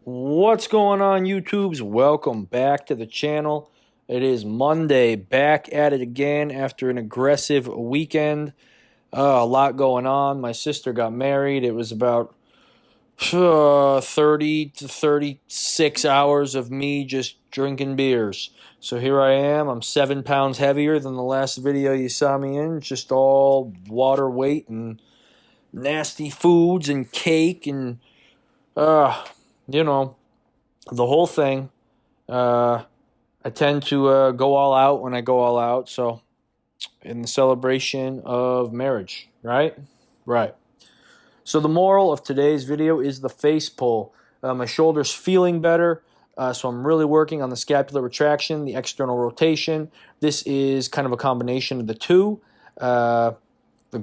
What's going on, YouTubes? Welcome back to the channel. It is Monday, back at it again after an aggressive weekend. A lot going on. My sister got married. It was about 30 to 36 hours of me just drinking beers. So here I am. I'm 7 pounds heavier than the last video you saw me in. Just all water weight and nasty foods and cake and you know, the whole thing. I tend to go all out when I go all out. So, in the celebration of marriage, right? Right. So, the moral of today's video is the face pull. My shoulder's feeling better. So, I'm really working on the scapular retraction, the external rotation. This is kind of a combination of the two. The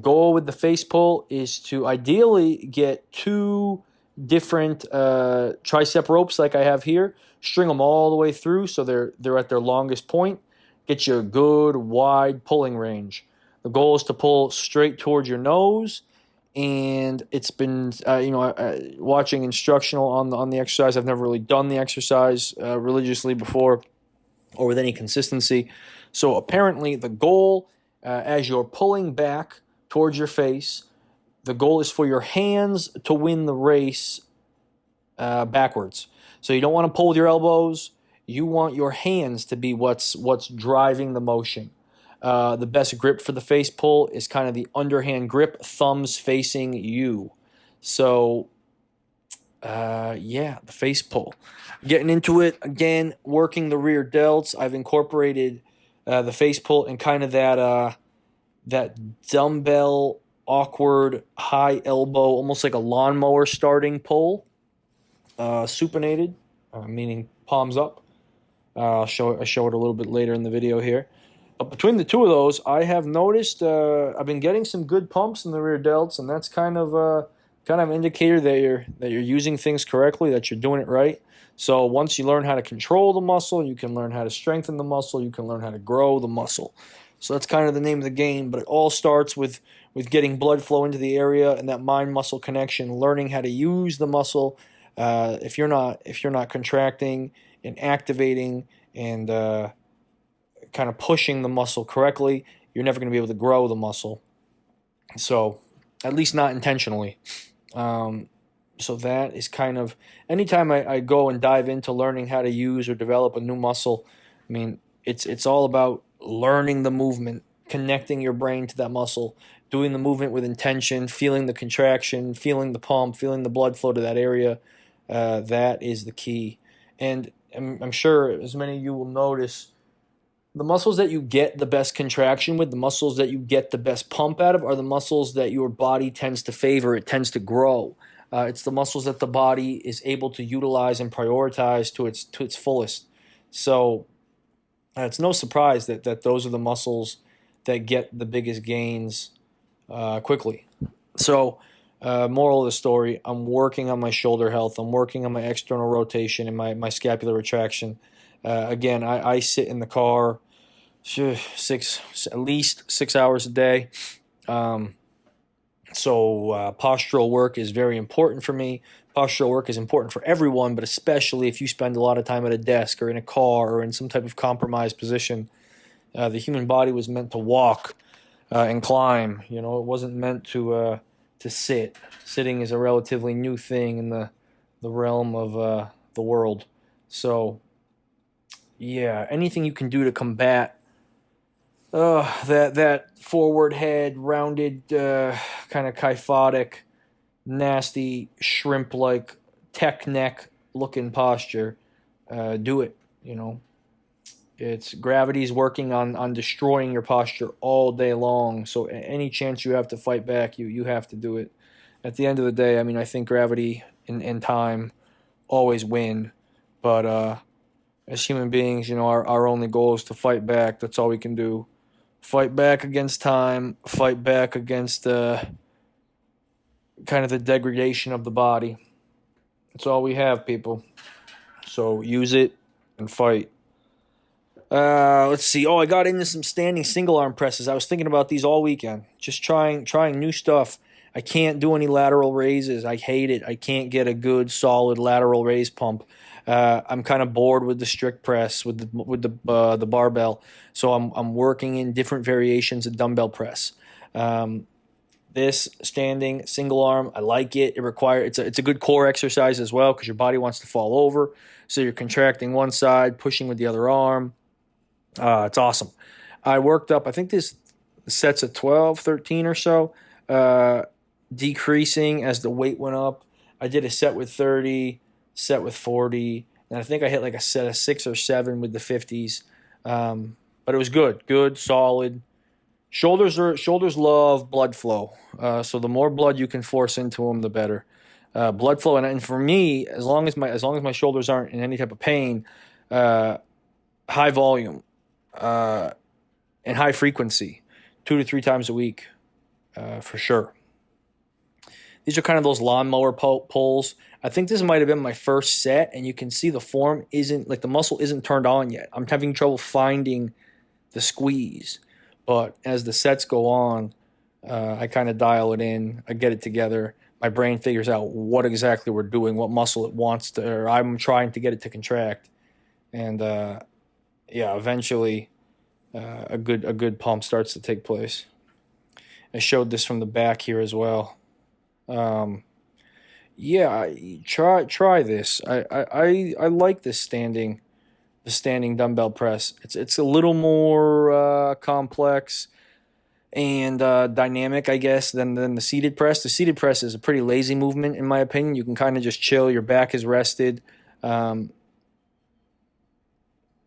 goal with the face pull is to ideally get two different tricep ropes like I have here, string them all the way through so they're at their longest point, get you a good wide pulling range. The goal is to pull straight towards your nose, and it's been watching instructional on the exercise. I've never really done the exercise religiously before or with any consistency. So apparently the goal as you're pulling back towards your face, the goal is for your hands to win the race backwards. So you don't want to pull with your elbows. You want your hands to be what's driving the motion. The best grip for the face pull is kind of the underhand grip, thumbs facing you. So, the face pull. Getting into it again, working the rear delts. I've incorporated the face pull in kind of that dumbbell awkward high elbow, almost like a lawnmower starting pull. Supinated, meaning palms up. I show it a little bit later in the video here. But between the two of those, I have noticed I've been getting some good pumps in the rear delts, and that's kind of an indicator that you're using things correctly, that you're doing it right. So once you learn how to control the muscle, you can learn how to strengthen the muscle, you can learn how to grow the muscle. So that's kind of the name of the game, but it all starts with getting blood flow into the area and that mind-muscle connection, learning how to use the muscle. If you're not contracting and activating and kind of pushing the muscle correctly, you're never going to be able to grow the muscle. So, at least not intentionally. So that is kind of, anytime I go and dive into learning how to use or develop a new muscle, I mean, it's all about learning the movement, connecting your brain to that muscle, doing the movement with intention, feeling the contraction, feeling the pump, feeling the blood flow to that area. That is the key. And I'm sure as many of you will notice, the muscles that you get the best contraction with, the muscles that you get the best pump out of, are the muscles that your body tends to favor. It tends to grow. It's the muscles that the body is able to utilize and prioritize to its fullest. So it's no surprise that those are the muscles that get the biggest gains quickly. So, moral of the story, I'm working on my shoulder health. I'm working on my external rotation and my scapular retraction. Again, I sit in the car at least 6 hours a day. So postural work is very important for me. Postural work is important for everyone, but especially if you spend a lot of time at a desk or in a car or in some type of compromised position. The human body was meant to walk and climb. It wasn't meant to sit. Sitting is a relatively new thing in the realm of the world. So, yeah, anything you can do to combat that forward head, rounded, kind of kyphotic, nasty, shrimp-like, tech neck looking posture, do it. It's gravity's working on destroying your posture all day long. So any chance you have to fight back, you have to do it. At the end of the day, I mean, I think gravity and time always win. But as human beings, our only goal is to fight back. That's all we can do. Fight back against time. Fight back against kind of the degradation of the body. That's all we have, people. So use it and fight. Let's see. Oh, I got into some standing single arm presses. I was thinking about these all weekend. Just trying new stuff. I can't do any lateral raises. I hate it. I can't get a good solid lateral raise pump. I'm kind of bored with the strict press with the barbell, so I'm working in different variations of dumbbell press. This standing single arm, I like it. It's a good core exercise as well because your body wants to fall over, so you're contracting one side, pushing with the other arm. It's awesome. I worked up, I think this sets at 12, 13 or so, uh, decreasing as the weight went up. I did a set with 30, set with 40, and I think I hit like a set of 6 or 7 with the 50s. But it was good, solid. Shoulders love blood flow, so the more blood you can force into them, the better. Blood flow, and for me, as long as my shoulders aren't in any type of pain, uh, high volume, uh, and high frequency, 2 to 3 times a week, for sure. These are kind of those lawnmower pulls. I think this might have been my first set, and you can see the form isn't like the muscle isn't turned on yet. I'm having trouble finding the squeeze, but as the sets go on, I kind of dial it in. I get it together. My brain figures out what exactly we're doing, what muscle it wants to, or I'm trying to get it to contract, and yeah, eventually a good pump starts to take place. I showed this from the back here as well. Um, yeah, try this. I like this the standing dumbbell press. It's a little more complex and dynamic, I guess, than the seated press. The seated press is a pretty lazy movement, in my opinion. You can kind of just chill. Your back is rested, um,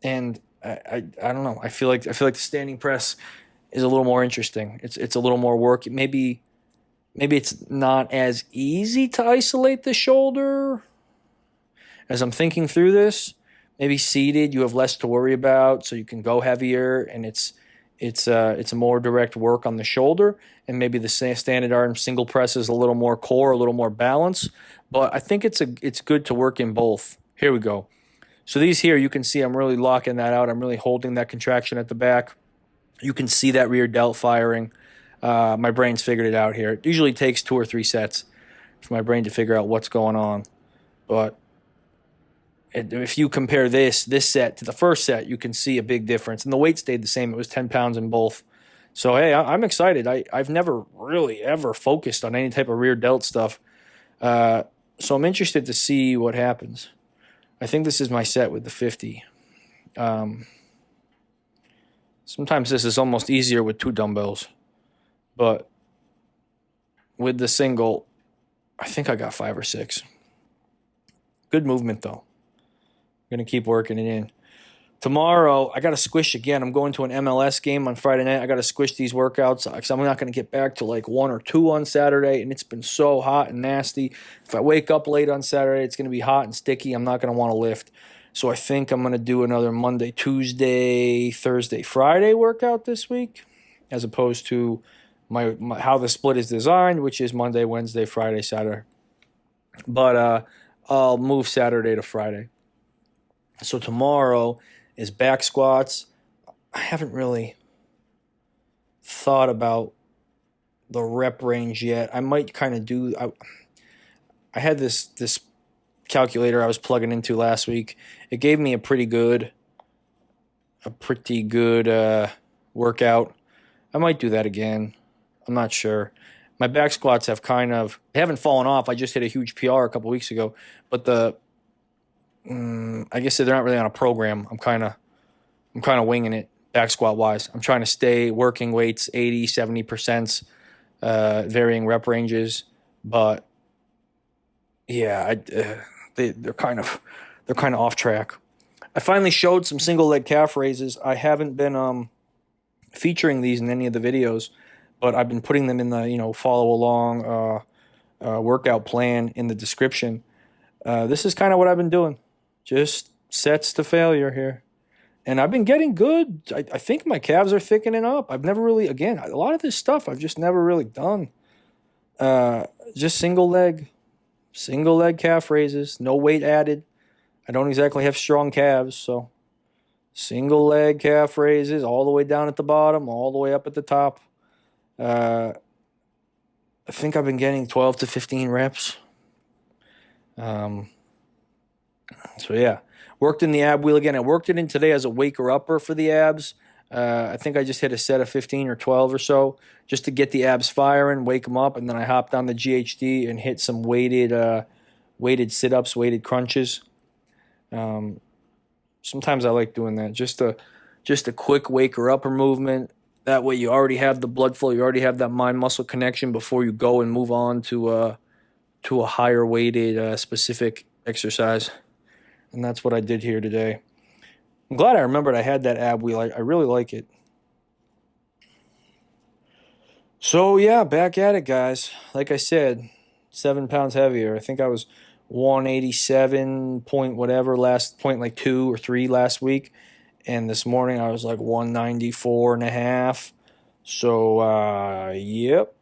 and I don't know. I feel like the standing press is a little more interesting. It's a little more work. Maybe it's not as easy to isolate the shoulder as I'm thinking through this. Maybe seated, you have less to worry about, so you can go heavier, and it's a more direct work on the shoulder. And maybe the standard arm single press is a little more core, a little more balance. But I think it's good to work in both. Here we go. So these here, you can see I'm really locking that out. I'm really holding that contraction at the back. You can see that rear delt firing. My brain's figured it out here. It usually takes 2 or 3 sets for my brain to figure out what's going on. But if you compare this set to the first set, you can see a big difference. And the weight stayed the same. It was 10 pounds in both. So, hey, I'm excited. I've never really ever focused on any type of rear delt stuff. So I'm interested to see what happens. I think this is my set with the 50. Sometimes this is almost easier with 2 dumbbells. But with the single, I think I got 5 or 6. Good movement, though. I'm going to keep working it in. Tomorrow, I got to squish again. I'm going to an MLS game on Friday night. I got to squish these workouts because I'm not going to get back to like 1 or 2 on Saturday, and it's been so hot and nasty. If I wake up late on Saturday, it's going to be hot and sticky. I'm not going to want to lift. So I think I'm going to do another Monday, Tuesday, Thursday, Friday workout this week, as opposed to my how the split is designed, which is Monday, Wednesday, Friday, Saturday. But I'll move Saturday to Friday. So tomorrow is back squats. I haven't really thought about the rep range yet. I might kind of do. I had this calculator I was plugging into last week. It gave me a pretty good workout. I might do that again. I'm not sure. My back squats they haven't fallen off. I just hit a huge PR a couple weeks ago, but I guess they're not really on a program. I'm kind of winging it back squat wise. I'm trying to stay working weights 80, 70%, varying rep ranges, but yeah, they're kind of off track. I finally showed some single leg calf raises. I haven't been featuring these in any of the videos, but I've been putting them in the follow along workout plan in the description. This is kind of what I've been doing. Just sets to failure here. And I've been getting good. I think my calves are thickening up. I've never really, again, a lot of this stuff I've just never really done. Just single leg calf raises, no weight added. I don't exactly have strong calves, so single leg calf raises all the way down at the bottom, all the way up at the top. I think I've been getting 12 to 15 reps. Um, so yeah, worked in the ab wheel again. I worked it in today as a waker upper for the abs. I think I just hit a set of 15 or 12 or so just to get the abs firing, wake them up, and then I hopped on the GHD and hit some weighted sit-ups, weighted crunches. Um, Sometimes I like doing that. Just a quick waker upper movement. That way you already have the blood flow, you already have that mind muscle connection before you go and move on to a higher weighted specific exercise. And that's what I did here today. I'm glad I remembered I had that ab wheel. I really like it. So yeah, back at it, guys. Like I said, 7 pounds heavier. I think I was 187 point whatever last point like 2 or 3 last week, and this morning I was like 194 and a half. So yep,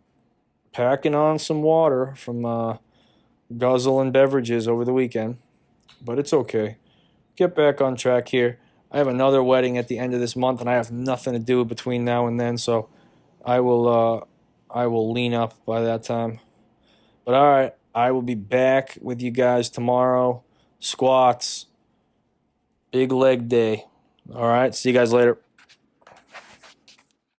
packing on some water from guzzling beverages over the weekend, but it's okay. Get back on track here. I have another wedding at the end of this month, and I have nothing to do between now and then, so I will I will lean up by that time. But all right, I will be back with you guys tomorrow. Squats, big leg day. All right, see you guys later.